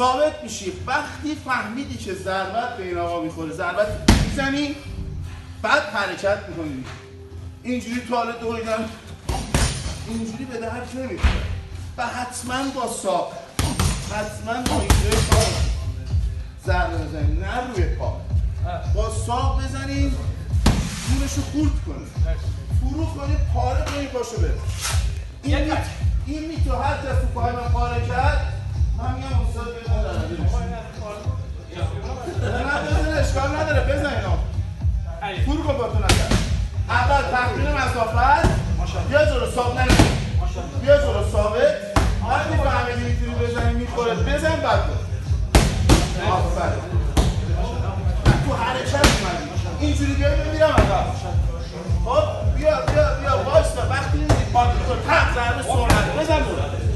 ثابت میشی. وقتی فهمیدی که ضربت به این آقا میخوره، ضربت میزنی، بعد حرکت میکنی. اینجوری توالت دویدن اینجوری به درد نمیخوره. و حتما با ساق، حتما با اینجوری پا ضربه بزنی، نه روی پا. با ساق بزنی، زورشو خورد کنی، فرو کنی، پاره کنی، پاشو بره. این میتو هر کس تو پای من پاره کرد، من میگم استاد بزن نه بزن، اشکال نداره، بزن اینا فرو کن باتون نکرد. اول تخمین مسافت، بیا جلو ساق ننه، بیا جلو ثابت. وقتی فهمیدی میتونی بزنی میخوره، بزن بعد برو. آفرین. تو حرکت اومدی اینجوری بیای بمیرم عقب. خب بیا وایستا. وقتی میدی پارک تو تق ضربه سرعت بزن برو.